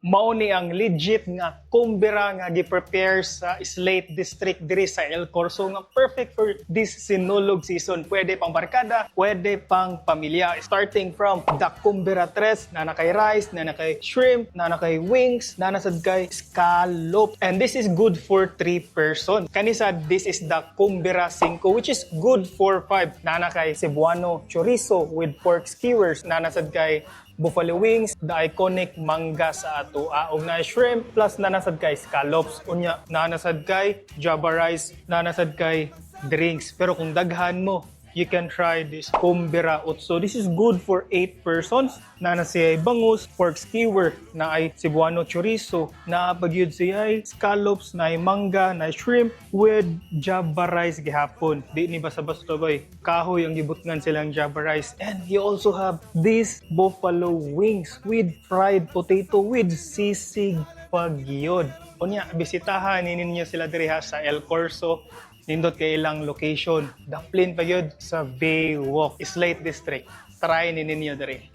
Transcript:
Mao ni ang legit nga kumbira nga gi-prepare sa Slate District diri sa El Corso nga perfect for this sinulog season. Pwede pang barkada, pwede pang pamilya. Starting from the kumbira tres na nakay rice, na nakay shrimp, na nakay wings, na nasad kay scallop. And this is good for 3 person. Kanisa this is the kumbira 5 which is good for 5. Na nakay Cebuano chorizo with pork skewers, na nasad kay buffalo wings, the iconic mangga sa ato, og na shrimp, plus nanasad kay scallops, unya nanasad kay java rice, nanasad kay drinks. Pero kung daghan mo, you can try this kumbira utso. This is good for 8 persons. Na siya bangus, pork skewer, na ay Cebuano chorizo, na pagyud siya ay scallops, na ay mangga, na ay shrimp with java rice gihapon. Di ni basta-basta bay. Kahoy ang gibutngan silang java rice. And you also have this buffalo wings with fried potato with sisig pagyod. Unya bisitahan ninyo sila diri sa El Corso. Nindot kay ilang location. Daplin pa yun sa Baywalk, Slate District. Try ninyo diri.